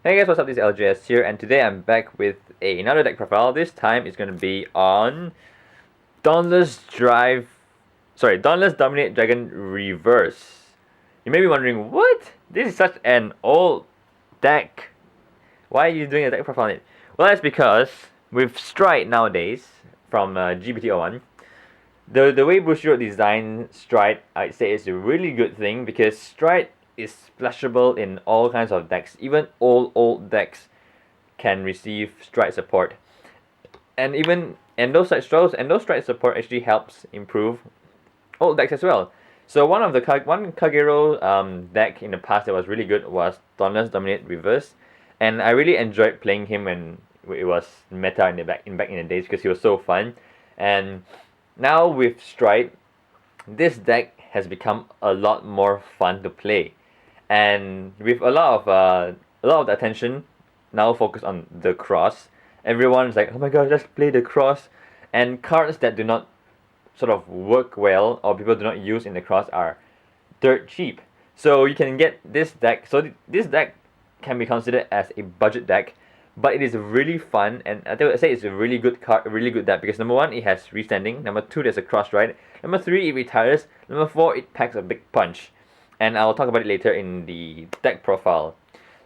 Hey guys, what's up? This is LJS here, and today I'm back with another deck profile. This time it's going to be on Dauntless Dominate Dragon Reverse. You may be wondering, what? This is such an old deck. Why are you doing a deck profile on it? Well, that's because with Stride nowadays, from GBT01, the way Bushiroad designed Stride, I'd say is a really good thing because Stride is splashable in all kinds of decks. Even old decks can receive Stride support, and those Stride support actually helps improve old decks as well. So one Kagero deck in the past that was really good was Dauntless Dominate Reverse, and I really enjoyed playing him when it was meta back in the days because he was so fun. And now with Stride, this deck has become a lot more fun to play, and with a lot of the attention now focused on the cross. Everyone's like, oh my god, let's play the cross, and cards that do not sort of work well or people do not use in the cross are dirt cheap. So you can get this deck. So this deck can be considered as a budget deck, but it is really fun, and I would say it's a really good card, a really good deck because number one, it has restanding. Number two, there's a cross ride. Number three, it retires. Number four, it packs a big punch, and I'll talk about it later in the deck profile.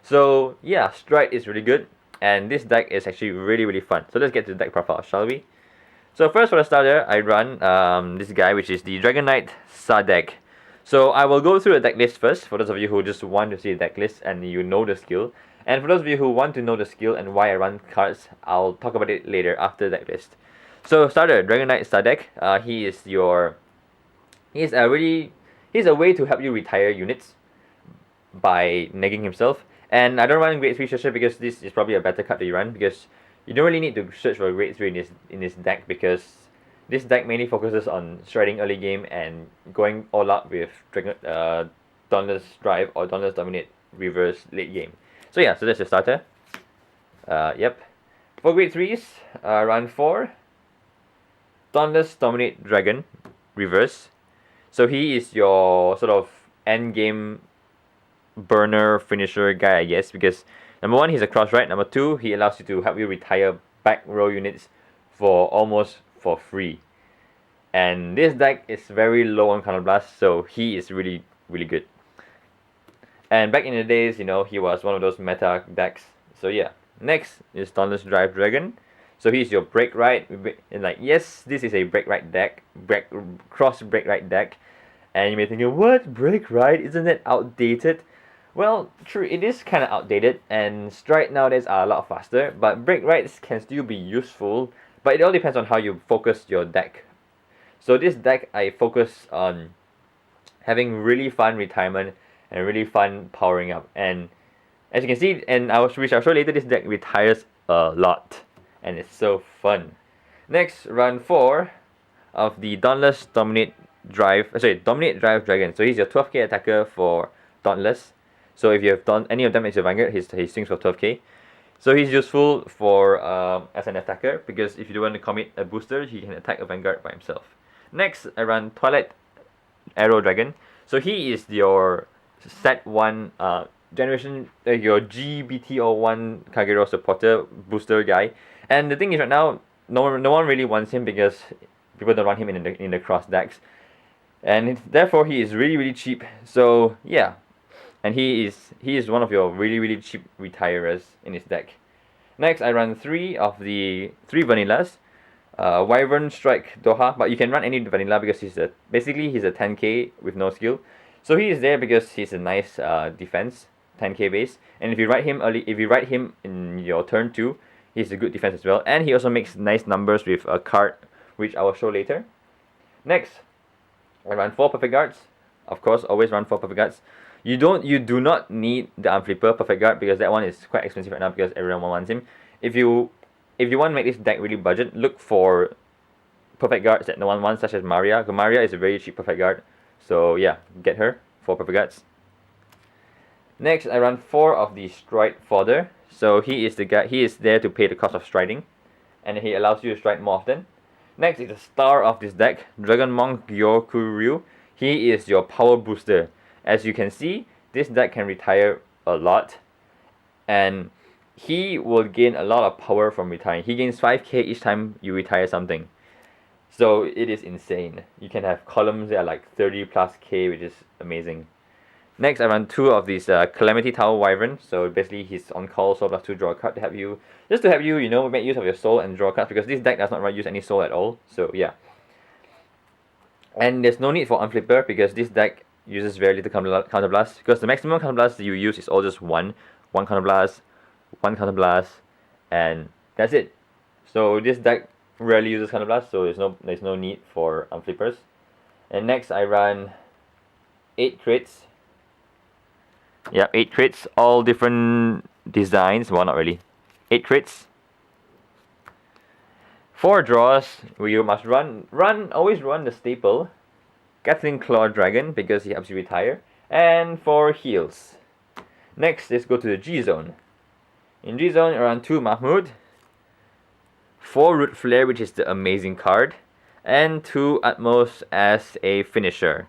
So yeah, Stride is really good, and this deck is actually really fun. So let's get to the deck profile, shall we? So first, for the starter, I run this guy, which is the Dragon Knight Sadek. So I will go through the deck list first, for those of you who just want to see the deck list and you know the skill. And for those of you who want to know the skill and why I run cards, I'll talk about it later after the deck list. So starter, Dragon Knight Sadek. He's a way to help you retire units by negging himself. And I don't run grade 3 Searcher because this is probably a better card that you run, because you don't really need to search for grade 3 in this deck, because this deck mainly focuses on striding early game and going all out with Dauntless Drive or Dauntless Dominate Reverse late game. So yeah, so that's the starter. Yep. For grade 3s, run 4, Dauntless Dominate Dragon Reverse. So he is your sort of end game burner finisher guy, I guess, because number one, he's a cross ride. Number two, he allows you to help you retire back row units almost for free. And this deck is very low on counterblast, so he is really good. And back in the days, you know, he was one of those meta decks. So yeah. Next is Dauntless Drive Dragon. So he's your break ride, and like, yes, this is a break ride deck, cross break ride deck. And you may think, what, break ride? Isn't it outdated? Well, true, it is kind of outdated, and Stride nowadays are a lot faster, but break rides can still be useful, but it all depends on how you focus your deck. So this deck, I focus on having really fun retirement and really fun powering up. And as you can see, and I'll show later, this deck retires a lot, and it's so fun. Next, run 4 of the Dauntless Dominate Drive Dragon. So he's your 12k attacker for Dauntless. So if you have done any of them as your Vanguard, he swings for 12k. So he's useful for as an attacker, because if you don't want to commit a booster, he can attack a Vanguard by himself. Next, I run Twilight Arrow Dragon. So he is your set 1 generation, your GBT01 Kagero supporter booster guy. And the thing is, right now, no one really wants him because people don't want him in the cross decks. And therefore, he is really cheap. So yeah. And he is one of your really cheap retirers in his deck. Next, I run 3 of the 3 vanillas. Wyvern Strike Doha, but you can run any vanilla because he's a 10k with no skill. So he is there because he's a nice defense, 10k base. And if you write him in your turn 2, he's a good defense as well. And he also makes nice numbers with a card, which I will show later. Next, I run 4 Perfect Guards. Of course, always run 4 Perfect Guards. You do not need the Unflipper Perfect Guard because that one is quite expensive right now because everyone wants him. If you want to make this deck really budget, look for Perfect Guards that no one wants, such as Maria. Because Maria is a very cheap Perfect Guard. So yeah, get her for Perfect Guards. Next, I run 4 of the Stride Fodder. So he is there to pay the cost of striding, and he allows you to stride more often. Next is the star of this deck, Dragon Monk Gyokuryu. He is your power booster. As you can see, this deck can retire a lot, and he will gain a lot of power from retiring. He gains 5k each time you retire something. So it is insane. You can have columns that are like 30 plus k, which is amazing. Next, I run 2 of these Calamity Tower Wyvern. So basically, he's on call, so plus 2 draw a card to help you, just to help you, you know, make use of your soul and draw cards, because this deck does not use any soul at all. So yeah. And there's no need for Unflipper because this deck uses very little counterblast, because the maximum counterblast you use is all just one counterblast, and that's it. So this deck rarely uses counterblast, so there's no need for Unflippers. And next I run 8 crits. Yeah, 8 crits, all different designs. Well, not really. 8 crits. 4 draws, where you must always run the staple, Gatling Claw Dragon, because he helps you retire, and 4 heals. Next, let's go to the G zone. In G zone, around 2 Mahmoud, 4 Root Flare, which is the amazing card, and 2 Atmos as a finisher.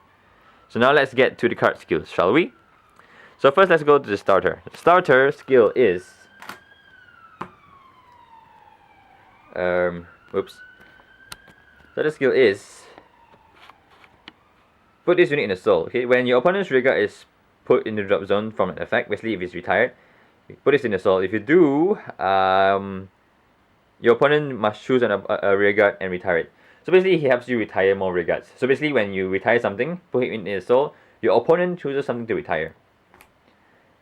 So now let's get to the card skills, shall we? So first, let's go to the starter. The starter skill is Oops. So the skill is put this unit in the soul. Okay, when your opponent's rearguard is put in the drop zone from an effect, basically if it's retired, you put this in the soul. If you do, your opponent must choose a rearguard and retire it. So basically, he helps you retire more rearguards. So basically, when you retire something, put it in the soul, your opponent chooses something to retire.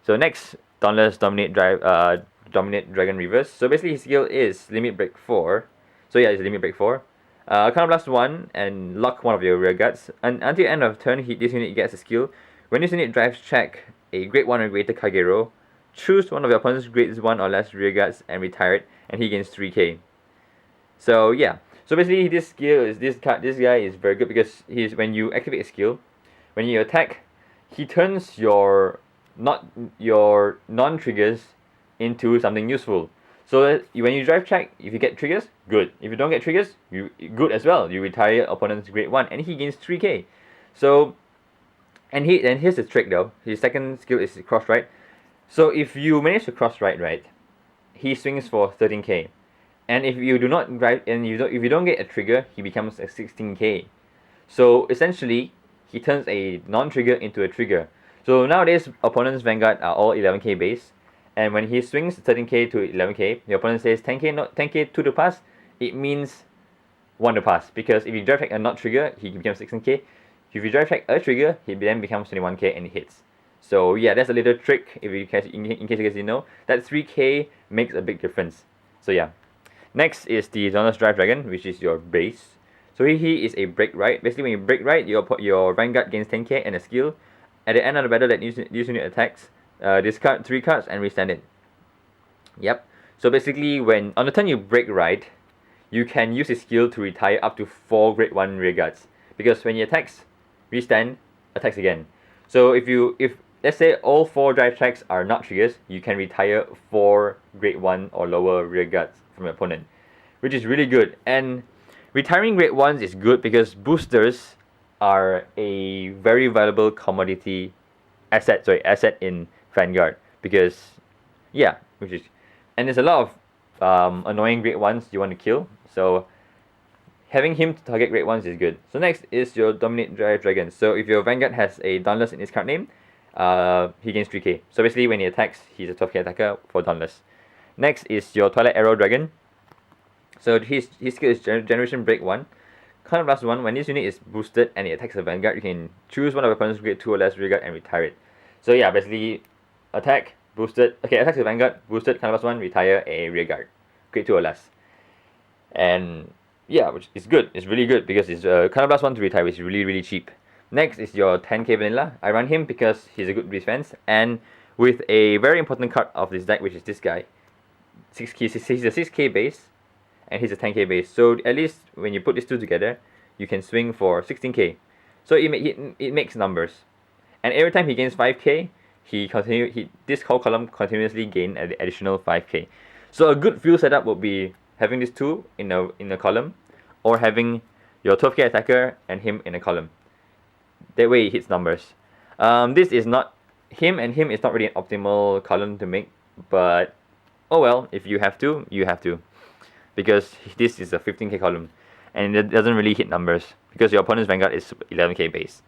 So next, Dauntless Dominate Dragon Reverse. So basically, his skill is Limit Break 4. So yeah, it's Limit Break 4. Counterblast 1 and lock one of your rearguards. And until the end of turn, this unit gets a skill. When this unit drives check a grade 1 or greater Kagero, choose one of your opponent's grades 1 or less rearguards and retire it, and he gains 3k. So yeah. So basically, this skill is this guy is very good because when you activate a skill, when you attack, he turns your non-triggers into something useful. So when you drive check, if you get triggers, good. If you don't get triggers, good as well. You retire opponent's grade 1 and he gains 3k. So and here's the trick though. His second skill is cross right. So if you manage to cross right, he swings for 13k. And if you do not drive and if you don't get a trigger, he becomes a 16k. So essentially, he turns a non-trigger into a trigger. So nowadays, opponent's Vanguard are all 11k base. And when he swings 13k to 11k, the opponent says 10k to the pass, it means 1 to pass. Because if you drive check a not trigger, he becomes 16k. If you drive check a trigger, he then becomes 21k and it hits. So yeah, that's a little trick if you guys, in case you guys didn't know. That 3k makes a big difference. So yeah. Next is the Dauntless Drive Dragon, which is your base. So he is a break right. Basically, when you break right, your Vanguard gains 10k and a skill. At the end of the battle that this unit attacks, discard 3 cards and restand it. Yep. So basically, when on the turn you break right, you can use his skill to retire up to 4 grade 1 rearguards. Because when he attacks, restand, attacks again. So if let's say all 4 drive checks are not triggers, you can retire 4 grade 1 or lower rearguards from your opponent, which is really good. And retiring grade 1s is good because boosters are a very valuable commodity asset in Vanguard, because yeah, and there's a lot of annoying grade 1s you want to kill, so having him to target grade 1s is good. So next is your Dominate Dragon. So if your Vanguard has a Dauntless in his card name, he gains 3k. So basically when he attacks, he's a 12k attacker for Dauntless. Next is your Twilight Arrow Dragon. So his skill is Generation Break 1. Counterblast 1, when this unit is boosted and it attacks a Vanguard, you can choose one of your opponent's grade 2 or less rearguard and retire it. So yeah, basically attack, boosted, attacks the Vanguard, boosted, counterblast 1, retire a rearguard, grade 2 or less. And yeah, which is good, it's really good because it's counterblast 1 to retire, which is really, really cheap. Next is your 10k Vanilla. I run him because he's a good defense, and with a very important card of this deck, which is this guy. He's a 6k base, and he's a 10k base. So at least when you put these two together, you can swing for 16k. So it makes numbers. And every time he gains 5k, this whole column continuously gain an additional 5k. So a good field setup would be having these two in a column, or having your 12k attacker and him in a column. That way it hits numbers. This is not him is not really an optimal column to make, but oh well, if you have to, you have to. Because this is a 15k column, and it doesn't really hit numbers, because your opponent's Vanguard is 11k base.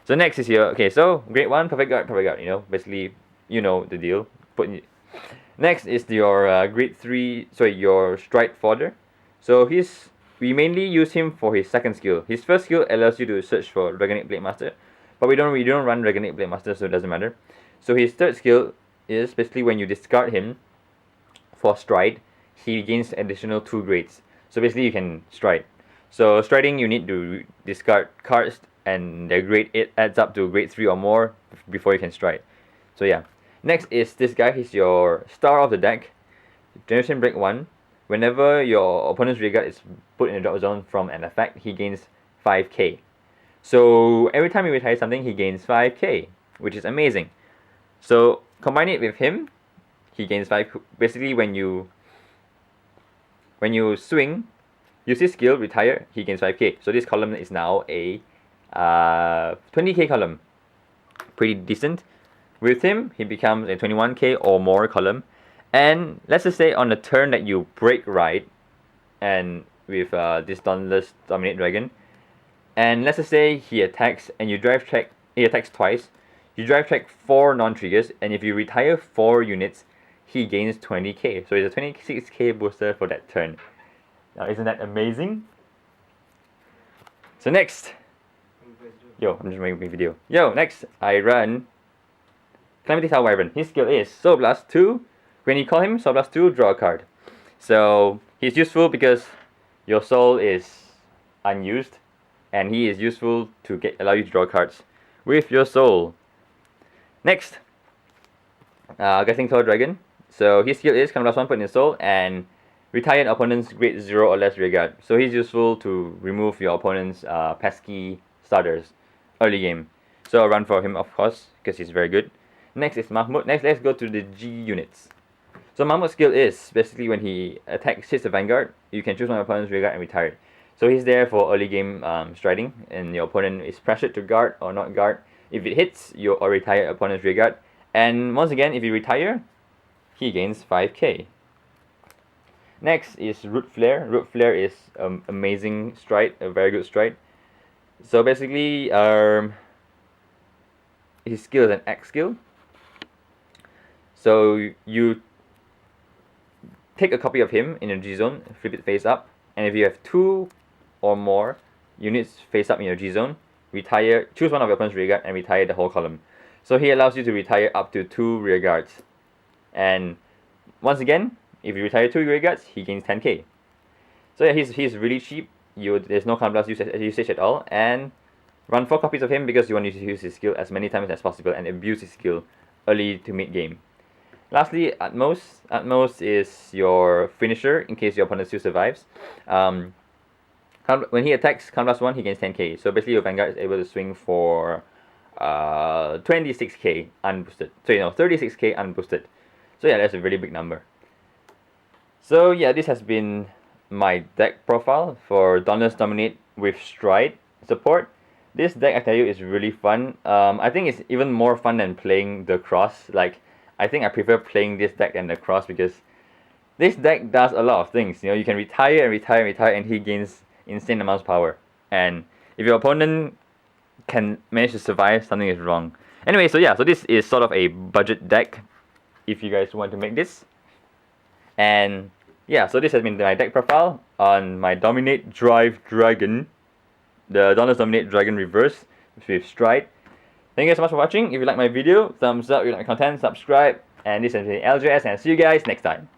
So next is your, okay, so grade 1, perfect guard, you know, basically, you know the deal. Next is your grade 3, sorry, your Stride Fodder. So we mainly use him for his second skill. His first skill allows you to search for Dragonite Blade Master, but we don't run Dragonite Blade Master, so it doesn't matter. So his third skill is basically when you discard him for Stride, he gains additional 2 grades. So basically you can Stride. So striding, you need to discard cards, and their grade, it adds up to grade 3 or more before you can Stride. So yeah. Next is this guy. He's your star of the deck. Generation Break 1. Whenever your opponent's rearguard is put in the drop zone from an effect, he gains 5k. So every time you retire something, he gains 5k, which is amazing. So combine it with him, he gains 5. Basically, when you swing, use his skill, retire, he gains 5k. So this column is now a 20k column. Pretty decent. With him, he becomes a 21k or more column. And let's just say on the turn that you break right, and with this Dauntless Dominate Dragon, and let's just say he attacks and you drive check, he attacks twice, you drive check 4 non-triggers, and if you retire 4 units, he gains 20k. So it's a 26k booster for that turn. Now isn't that amazing? So next, yo, I'm just making a video. Yo, next I run Calamity Tower Wyvern. His skill is Soul Blast 2. When you call him Soul Blast 2, draw a card. So he's useful because your soul is unused, and he is useful to allow you to draw cards with your soul. Next, Guessing Tower Dragon. So his skill is Come Last 1, put in his soul, and retire an opponent's grade 0 or less rearguard. So he's useful to remove your opponent's pesky starters early game. So I'll run for him, of course, because he's very good. Next is Mahmoud. Next, let's go to the G units. So Mahmoud's skill is basically when he attacks, hits the Vanguard, you can choose one of your opponent's rearguard and retire it. So he's there for early game striding, and your opponent is pressured to guard or not guard. If it hits, you or retire opponent's rearguard. And once again, if you retire, he gains 5k. Next is Root Flare. Root Flare is amazing stride, a very good stride. So basically, his skill is an X skill. So you take a copy of him in a G zone, flip it face up, and if you have 2 or more units face up in your G zone, retire, choose one of your opponent's rearguard and retire the whole column. So he allows you to retire up to 2 rearguards. And once again, if you retire 2 rearguards, he gains 10k. So yeah, he's really cheap. There's no counter blast usage at all, and run 4 copies of him because you want to use his skill as many times as possible and abuse his skill early to mid game. Lastly, Atmos. Atmos is your finisher in case your opponent still survives. When he attacks, count plus 1, he gains 10k. So basically your Vanguard is able to swing for 26k unboosted. So 36k unboosted. So yeah, that's a really big number. So yeah, this has been my deck profile for Dauntless Dominate with Stride support. This deck, I tell you, is really fun. I think it's even more fun than playing the Cross. Like, I think I prefer playing this deck than the Cross because this deck does a lot of things. You can retire and retire and retire, and he gains insane amounts of power. And if your opponent can manage to survive, something is wrong. Anyway, so yeah, so this is sort of a budget deck if you guys want to make this. And yeah, so this has been my deck profile on my Dominate Drive Dragon, the Dauntless Dominate Dragon Reverse with Stride. Thank you guys so much for watching. If you like my video, thumbs up. If you like my content, subscribe. And this has been LJS, and I'll see you guys next time.